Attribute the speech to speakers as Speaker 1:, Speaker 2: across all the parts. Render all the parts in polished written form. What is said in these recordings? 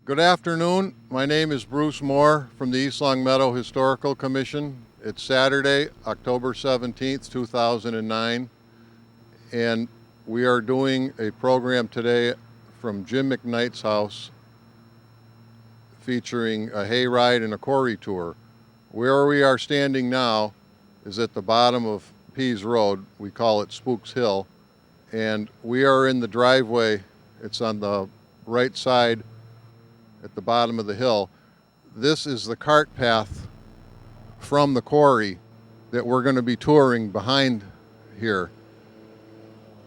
Speaker 1: Good afternoon. My name is Bruce Moore from the East Long Meadow Historical Commission. It's Saturday, October 17th, 2009, and we are doing a program today from Jim McKnight's house featuring a hayride and a quarry tour. Where we are standing now is at the bottom of Pease Road. We call it Spooks Hill, and we are in the driveway. It's on the right side at the bottom of the hill. This is the cart path from the quarry that we're going to be touring behind here.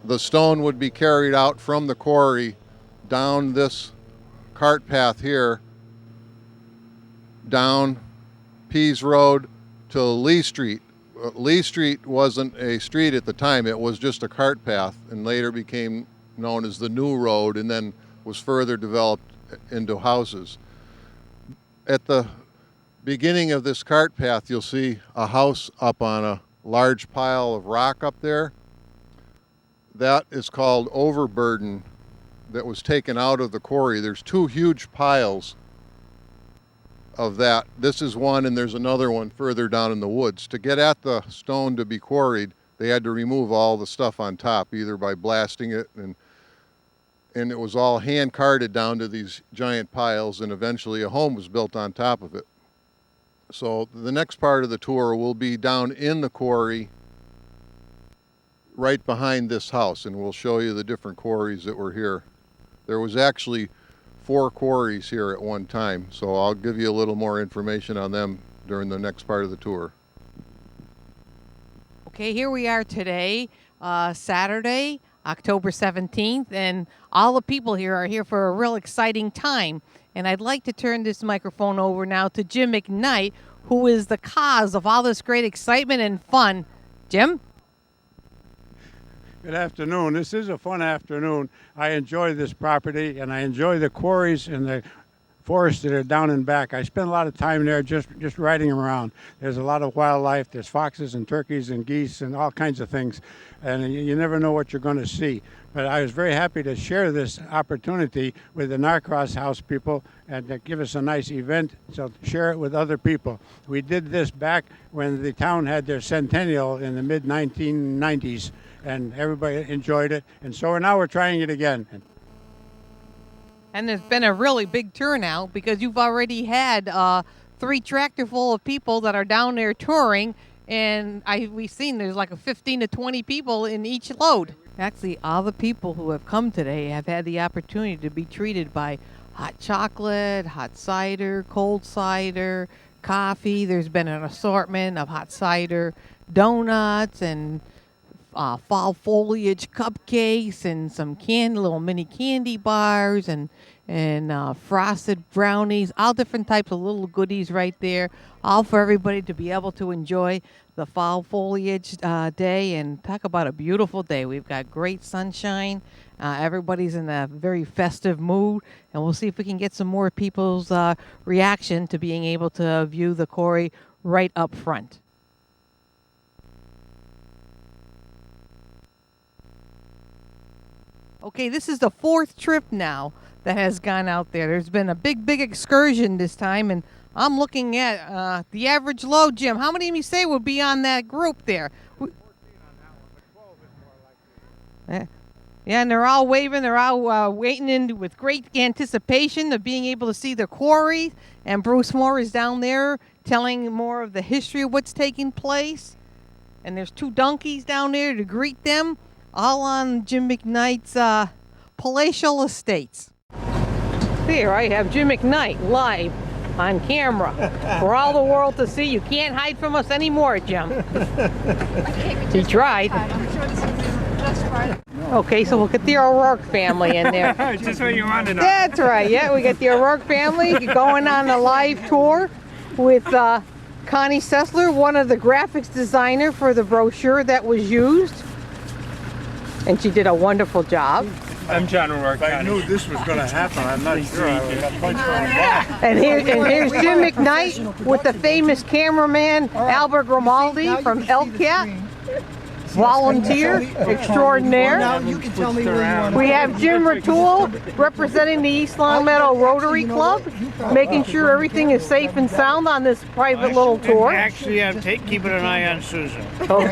Speaker 1: The stone would be carried out from the quarry down this cart path here, down Pease Road to Lee Street. Lee Street wasn't a street at the time, it was just a cart path, and later became known as the New Road, and then was further developed into houses. At the beginning of this cart path, you'll see a house up on a large pile of rock up there. That is called overburden that was taken out of the quarry. There's two huge piles of that. This is one, and there's another one further down in the woods. To get at the stone to be quarried, they had to remove all the stuff on top, either by blasting it, and it was all hand carted down to these giant piles, and eventually a home was built on top of it. So the next part of the tour will be down in the quarry right behind this house, and we'll show you the different quarries that were here. There was actually 4 quarries here at one time, so I'll give you a little more information on them during the next part of the tour.
Speaker 2: Okay, here we are today, Saturday, October 17th, and all the people here are here for a real exciting time. And I'd like to turn this microphone over now to Jim McKnight, who is the cause of all this great excitement and fun. Jim?
Speaker 3: Good afternoon. This is a fun afternoon. I enjoy this property, and I enjoy the quarries and the forests that are down and back. I spend a lot of time there just riding around. There's a lot of wildlife. There's foxes and turkeys and geese and all kinds of things, and you never know what you're going to see. But I was very happy to share this opportunity with the Norcross House people and to give us a nice event, so share it with other people. We did this back when the town had their centennial in the mid-1990s, and everybody enjoyed it, and so now we're trying it again.
Speaker 2: And there's been a really big turnout because you've already had 3 tractor full of people that are down there touring, and we've seen there's like a 15 to 20 people in each load. Actually, all the people who have come today have had the opportunity to be treated by hot chocolate, hot cider, cold cider, coffee. There's been an assortment of hot cider, donuts, and fall foliage cupcakes, and some little mini candy bars, and frosted brownies, all different types of little goodies right there, all for everybody to be able to enjoy the fall foliage day. And talk about a beautiful day. We've got great sunshine. Everybody's in a very festive mood, and we'll see if we can get some more people's reaction to being able to view the quarry right up front. Okay, this is the 4th trip now that has gone out there. There's been a big excursion this time, and I'm looking at the average load. Jim, how many of you say would be on that group there?
Speaker 3: 14 on that one, but 12 is more likely.
Speaker 2: Yeah, and they're all waving. They're all waiting with great anticipation of being able to see the quarry. And Bruce Moore is down there telling more of the history of what's taking place. And there's 2 donkeys down there to greet them, all on Jim McKnight's palatial estates. Here I have Jim McKnight live on camera for all the world to see. You can't hide from us anymore, Jim. He tried. Okay, so look at the O'Rourke family in there.
Speaker 4: Just what you wanted to know.
Speaker 2: That's right, yeah. We got the O'Rourke family going on a live tour with Connie Sessler, one of the graphics designer for the brochure that was used. And she did a wonderful job.
Speaker 4: I'm John O'Rourke.
Speaker 3: I knew this was going to happen. I'm not sure I would have punched her on.
Speaker 2: And here's Jim McKnight with the famous cameraman Albert Grimaldi from Elk Cat. volunteer extraordinaire.
Speaker 5: Now you can tell me where you want to
Speaker 2: We
Speaker 5: go.
Speaker 2: have Jim Ratul representing the East Long Meadow Rotary Club, making sure everything is safe and sound on this private little tour.
Speaker 6: Actually, I'm keeping an eye on Susan.
Speaker 2: Well,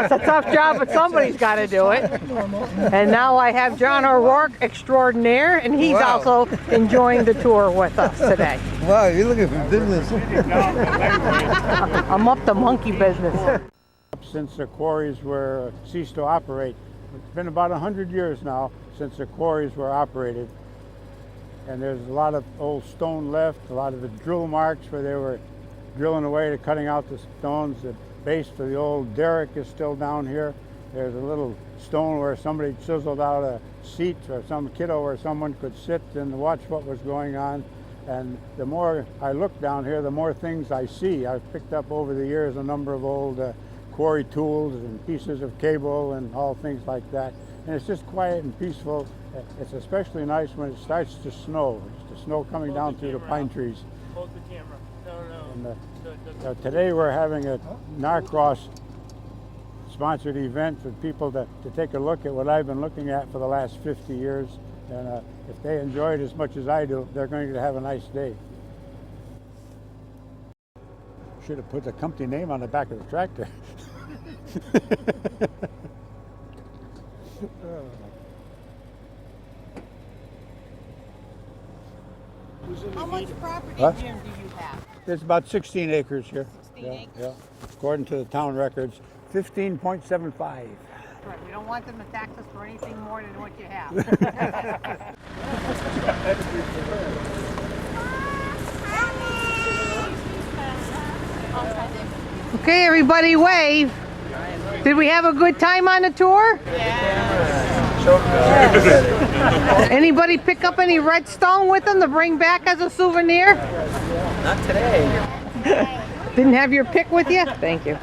Speaker 2: it's a tough job, but somebody's got to do it. And now I have John O'Rourke extraordinaire, and he's also enjoying the tour with us today.
Speaker 7: Wow, you're looking for business.
Speaker 2: I'm up to monkey business.
Speaker 3: Since the quarries were ceased to operate, it's been about 100 years now since the quarries were operated. And there's a lot of old stone left, a lot of the drill marks where they were drilling away to cutting out the stones. The base for the old derrick is still down here. There's a little stone where somebody chiseled out a seat or some kiddo where someone could sit and watch what was going on. And the more I look down here, the more things I see. I've picked up over the years a number of old quarry tools and pieces of cable and all things like that. And it's just quiet and peaceful. It's especially nice when it starts to snow. It's the snow coming down through the pine trees.
Speaker 4: Hold the camera. No.
Speaker 3: And, today we're having a Narcross sponsored event for people to take a look at what I've been looking at for the last 50 years. And if they enjoy it as much as I do, they're going to have a nice day. Should have put the company name on the back of the tractor.
Speaker 2: How much property,
Speaker 3: What?
Speaker 2: Jim, do you have?
Speaker 3: There's about 16 acres here.
Speaker 2: 16 acres.
Speaker 3: Yeah. According to the town records, 15.75.
Speaker 2: Right, we don't want them to tax us for anything more than what you have. Okay, everybody wave. Did we have a good time on the tour? Yeah. Anybody pick up any redstone with them to bring back as a souvenir?
Speaker 7: Not today.
Speaker 2: Didn't have your pick with you? Thank you.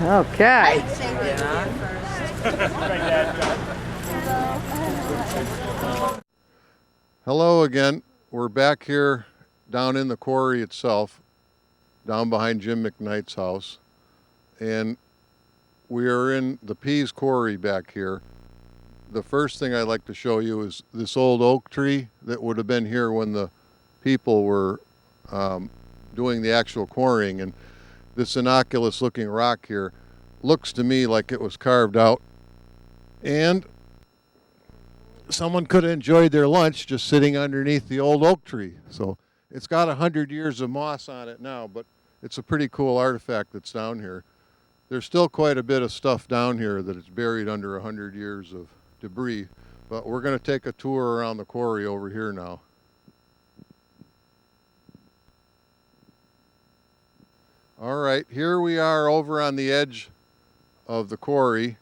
Speaker 2: Okay.
Speaker 1: Hello again. We're back here down in the quarry itself, down behind Jim McKnight's house. And we are in the Pease quarry back here. The first thing I'd like to show you is this old oak tree that would have been here when the people were doing the actual quarrying. And this innocuous looking rock here looks to me like it was carved out. And someone could have enjoyed their lunch just sitting underneath the old oak tree. So it's got 100 years of moss on it now, but it's a pretty cool artifact that's down here. There's still quite a bit of stuff down here that is buried under 100 years of debris, but we're going to take a tour around the quarry over here now. All right, here we are over on the edge of the quarry.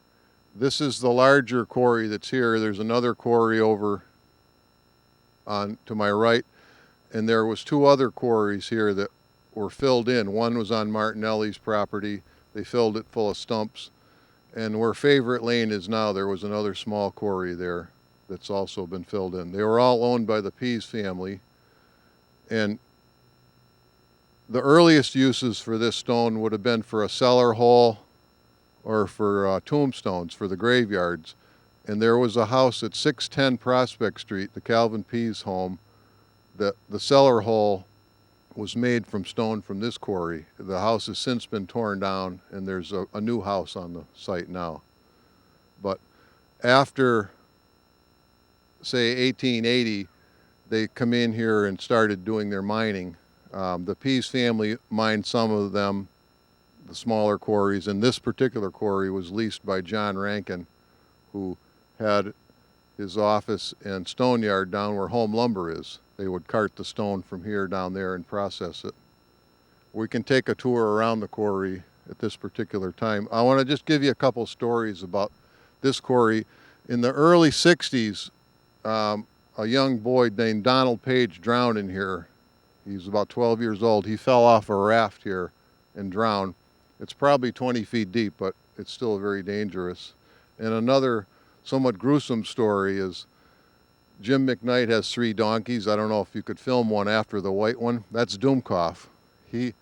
Speaker 1: This is the larger quarry that's here. There's another quarry over on to my right, and there was two other quarries here that were filled in. One was on Martinelli's property. They filled it full of stumps. And where Favorite Lane is now, there was another small quarry there that's also been filled in. They were all owned by the Pease family. And the earliest uses for this stone would have been for a cellar hole or for tombstones for the graveyards. And there was a house at 610 Prospect Street, the Calvin Pease home, that the cellar hole was made from stone from this quarry. The house has since been torn down, and there's a new house on the site now. But after, say, 1880, they come in here and started doing their mining. The Pease family mined some of them, the smaller quarries, and this particular quarry was leased by John Rankin, who had his office and stone yard down where Home Lumber is. They would cart the stone from here down there and process it. We can take a tour around the quarry at this particular time. I want to just give you a couple stories about this quarry. In the early 60s, a young boy named Donald Page drowned in here. He's about 12 years old. He fell off a raft here and drowned. It's probably 20 feet deep, but it's still very dangerous. And another somewhat gruesome story is Jim McKnight has 3 donkeys. I don't know if you could film one after the white one. That's Doomkoff. He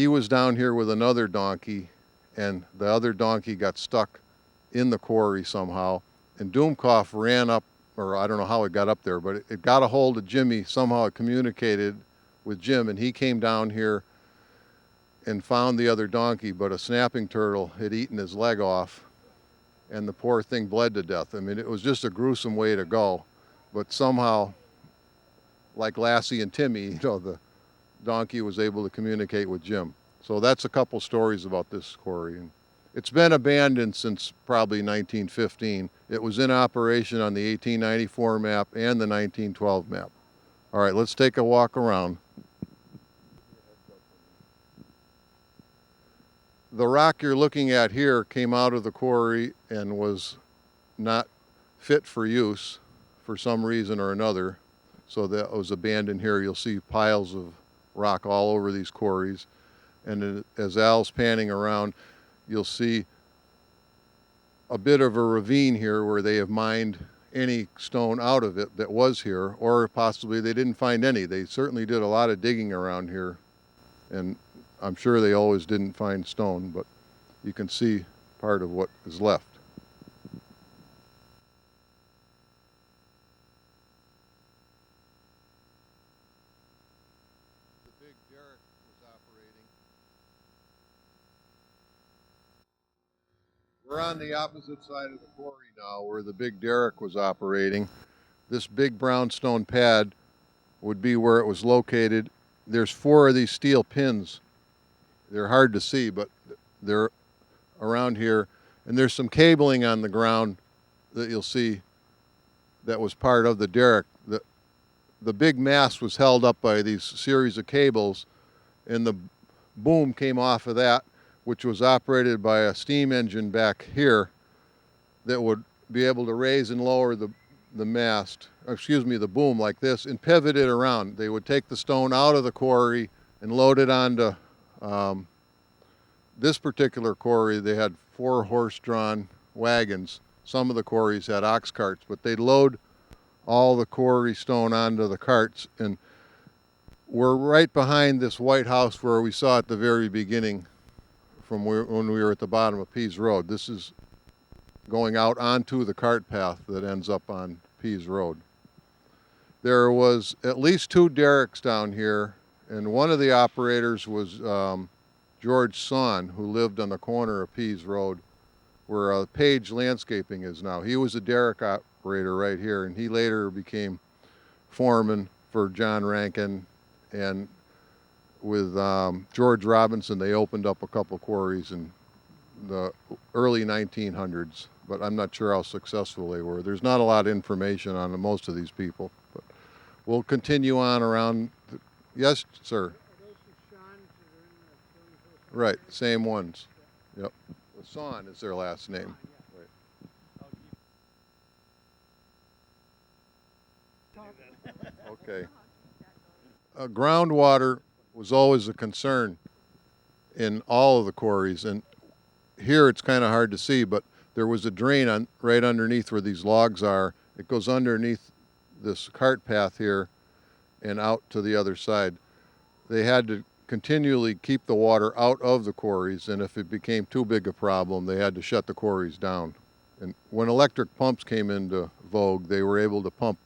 Speaker 1: was down here with another donkey, and the other donkey got stuck in the quarry somehow. And Doomkoff ran up, or I don't know how it got up there, but it got a hold of Jimmy. Somehow it communicated with Jim, and he came down here and found the other donkey, but a snapping turtle had eaten his leg off, and the poor thing bled to death. I mean, it was just a gruesome way to go, but somehow, like Lassie and Timmy, the donkey was able to communicate with Jim. So that's a couple stories about this quarry. And it's been abandoned since probably 1915. It was in operation on the 1894 map and the 1912 map. All right, let's take a walk around. The rock you're looking at here came out of the quarry and was not fit for use for some reason or another. So that was abandoned here. You'll see piles of rock all over these quarries. And as Al's panning around, you'll see a bit of a ravine here where they have mined any stone out of it that was here, or possibly they didn't find any. They certainly did a lot of digging around here, and I'm sure they always didn't find stone, but you can see part of what is left. The big derrick was operating. We're on the opposite side of the quarry now where the big derrick was operating. This big brownstone pad would be where it was located. There's 4 of these steel pins. They're hard to see, but they're around here. And there's some cabling on the ground that you'll see that was part of the derrick. The big mast was held up by these series of cables, and the boom came off of that, which was operated by a steam engine back here that would be able to raise and lower the mast, the boom like this, and pivot it around. They would take the stone out of the quarry and load it onto this particular quarry. They had 4 horse-drawn wagons. Some of the quarries had ox carts, but they'd load all the quarry stone onto the carts. And we're right behind this white house where we saw at the very beginning from when we were at the bottom of Pease Road. This is going out onto the cart path that ends up on Pease Road. There was at least 2 derricks down here, and one of the operators was George Son, who lived on the corner of Pease Road, where Page Landscaping is now. He was a derrick operator right here, and he later became foreman for John Rankin, and with George Robinson, they opened up a couple quarries in the early 1900s, but I'm not sure how successful they were. There's not a lot of information on most of these people, but we'll continue on around. Yes, sir. Right, same ones. Yep. Son is their last name. Right. Okay. Groundwater was always a concern in all of the quarries, and here it's kind of hard to see, but there was a drain right underneath where these logs are. It goes underneath this cart path here and out to the other side. They had to continually keep the water out of the quarries, and if it became too big a problem, they had to shut the quarries down. And when electric pumps came into vogue, they were able to pump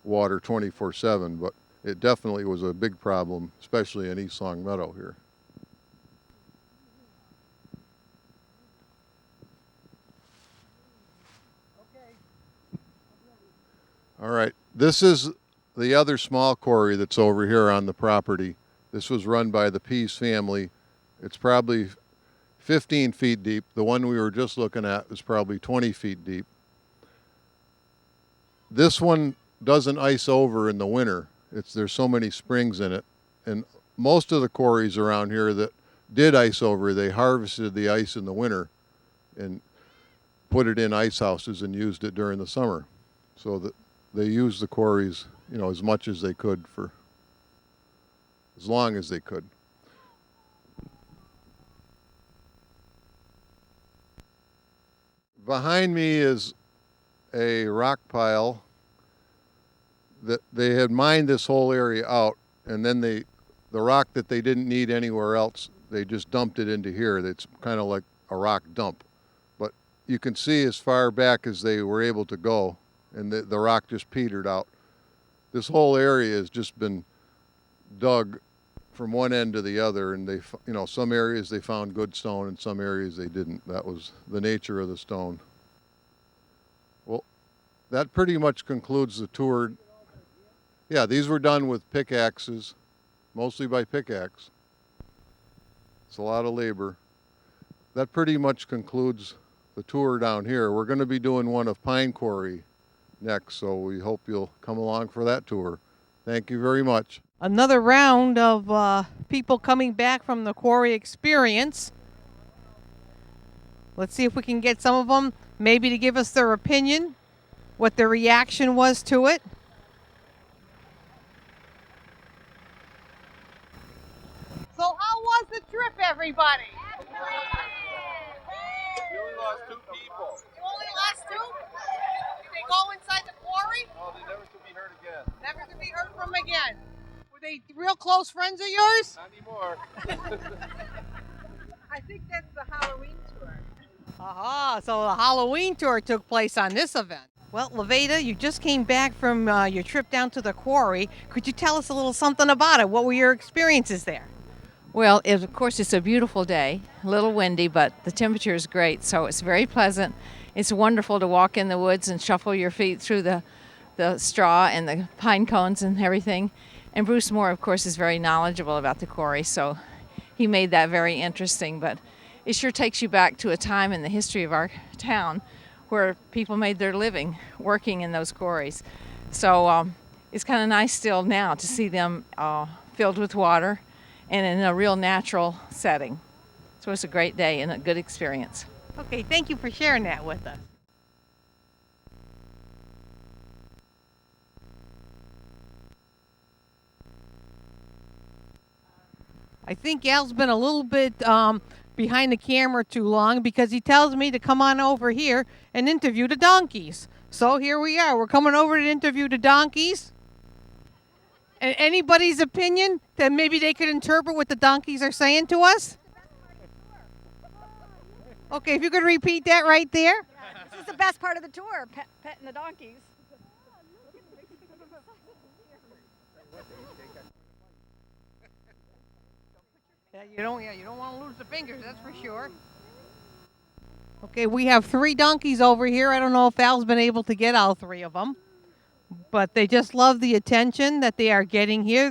Speaker 1: water 24/7, but it definitely was a big problem, especially in East Long Meadow here. All right, this is the other small quarry that's over here on the property. This was run by the Pease family. It's probably 15 feet deep. The one we were just looking at is probably 20 feet deep. This one doesn't ice over in the winter. There's so many springs in it. And most of the quarries around here that did ice over, they harvested the ice in the winter and put it in ice houses and used it during the summer. So that they used the quarries, as much as they could for as long as they could. Behind me is a rock pile that they had mined this whole area out, and then the rock that they didn't need anywhere else, they just dumped it into here. It's kind of like a rock dump. But you can see as far back as they were able to go, and the rock just petered out. This whole area has just been dug from one end to the other, and they, some areas they found good stone and some areas they didn't. That was the nature of the stone. Well, that pretty much concludes the tour. Yeah, these were done with pickaxes, mostly by pickaxe. It's a lot of labor. That pretty much concludes the tour down here. We're going to be doing one of Pine Quarry next, so we hope you'll come along for that tour. Thank you very much.
Speaker 2: Another round of people coming back from the quarry experience. Let's see if we can get some of them maybe to give us their opinion, what their reaction was to it. So how was the trip, everybody?
Speaker 1: We only lost 2 people.
Speaker 2: You only lost 2? Did they go inside the quarry?
Speaker 1: No, they never to be heard again.
Speaker 2: Never to be heard from again. Were they real close friends of yours?
Speaker 1: Not anymore.
Speaker 5: I think that's the Halloween tour.
Speaker 2: Aha, so the Halloween tour took place on this event. Well, Levada, you just came back from your trip down to the quarry. Could you tell us a little something about it? What were your experiences there?
Speaker 8: Well, of course, it's a beautiful day, a little windy, but the temperature is great, so it's very pleasant. It's wonderful to walk in the woods and shuffle your feet through the straw and the pine cones and everything. And Bruce Moore, of course, is very knowledgeable about the quarry, so he made that very interesting. But it sure takes you back to a time in the history of our town where people made their living working in those quarries. So it's kind of nice still now to see them filled with water and in a real natural setting. So it's a great day and a good experience.
Speaker 2: Okay, thank you for sharing that with us. I think Al's been a little bit behind the camera too long because he tells me to come on over here and interview the donkeys. So here we are. We're coming over to interview the donkeys. And anybody's opinion that maybe they could interpret what the donkeys are saying to us? Okay, if you could repeat that right there.
Speaker 5: This is the best part of the tour, petting the donkeys.
Speaker 2: Yeah, you don't want to lose the fingers, that's for sure. Okay, we have 3 donkeys over here. I don't know if Al's been able to get all 3 of them, but they just love the attention that they are getting here.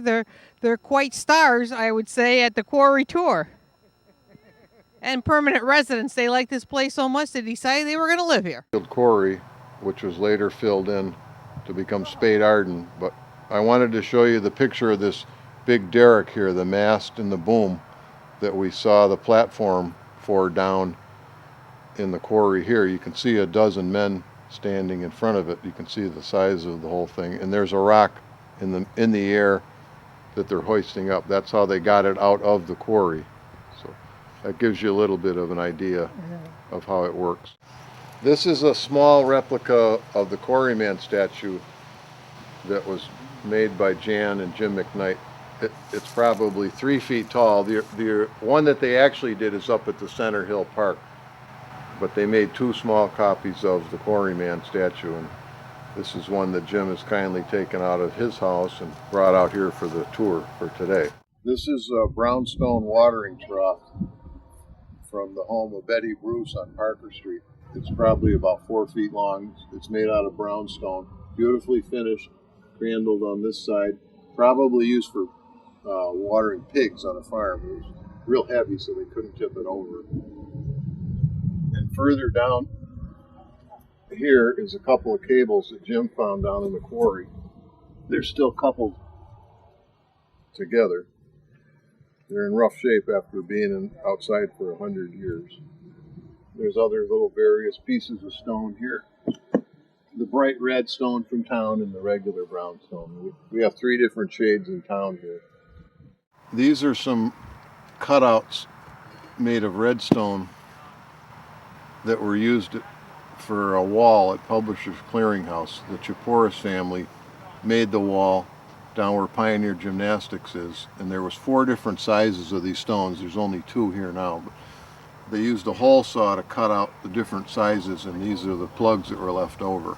Speaker 2: They're quite stars, I would say, at the quarry tour. And permanent residents. They like this place so much they decided they were going to live here.
Speaker 1: Quarry, which was later filled in to become Spade Arden, but I wanted to show you the picture of this big derrick here, the mast and the boom that we saw the platform for down in the quarry here. You can see a dozen men standing in front of it. You can see the size of the whole thing, and there's a rock in the air that they're hoisting up. That's how they got it out of the quarry. So that gives you a little bit of an idea of how it works. This is a small replica of the Quarry Man statue that was made by Jan and Jim McKnight. It's probably 3 feet tall. The one that they actually did is up at the Center Hill Park, but they made 2 small copies of the Quarry Man statue, and this is one that Jim has kindly taken out of his house and brought out here for the tour for today. This is a Brownstone watering trough from the home of Betty Bruce on Parker Street. It's probably about 4 feet long. It's made out of brownstone, beautifully finished, crandled on this side, probably used for watering pigs on a farm. It was real heavy, so they couldn't tip it over. And further down here is a couple of cables that Jim found down in the quarry. They're still coupled together. They're in rough shape after being outside for 100 years. There's other little various pieces of stone here. The bright red stone from town and the regular brown stone. We have 3 different shades in town here. These are some cutouts made of redstone that were used for a wall at Publishers Clearinghouse. The Chaporis family made the wall down where Pioneer Gymnastics is, and there was 4 different sizes of these stones. There's only 2 here now, but they used a hole saw to cut out the different sizes, and these are the plugs that were left over.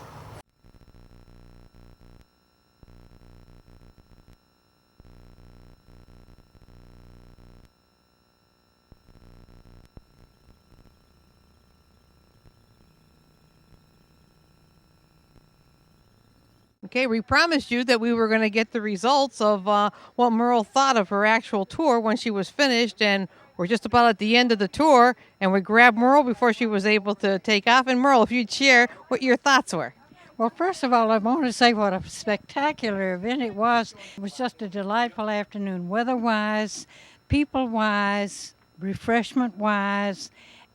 Speaker 2: Okay, we promised you that we were going to get the results of what Merle thought of her actual tour when she was finished, and we're just about at the end of the tour, and we grabbed Merle before she was able to take off. And Merle, if you'd share what your thoughts were.
Speaker 9: Well, first of all, I want to say what a spectacular event it was. It was just a delightful afternoon, weather-wise, people-wise, refreshment-wise,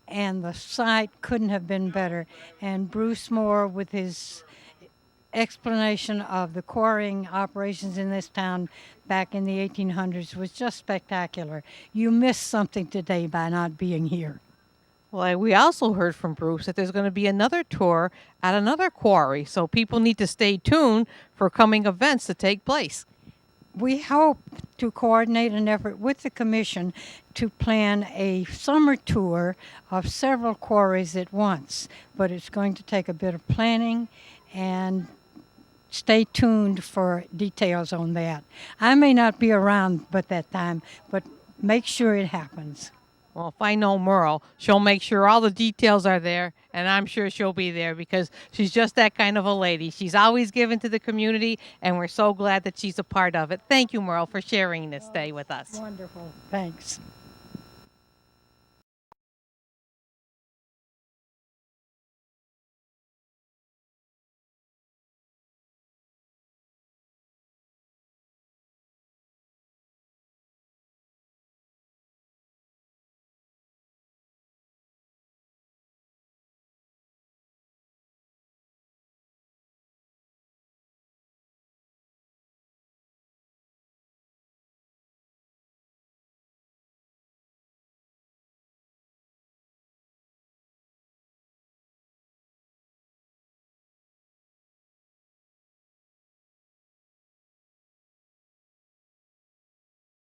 Speaker 9: and the site couldn't have been better. And Bruce Moore, with his explanation of the quarrying operations in this town back in the 1800s, was just spectacular. You missed something today by not being here.
Speaker 2: Well, we also heard from Bruce that there's going to be another tour at another quarry, so people need to stay tuned for coming events to take place.
Speaker 9: We hope to coordinate an effort with the commission to plan a summer tour of several quarries at once, but it's going to take a bit of planning, and stay tuned for details on that. I may not be around at that time, but make sure it happens.
Speaker 2: Well, if I know Merle, she'll make sure all the details are there, and I'm sure she'll be there because she's just that kind of a lady. She's always given to the community, and we're so glad that she's a part of it. Thank you, Merle, for sharing this day with us.
Speaker 9: Wonderful. Thanks.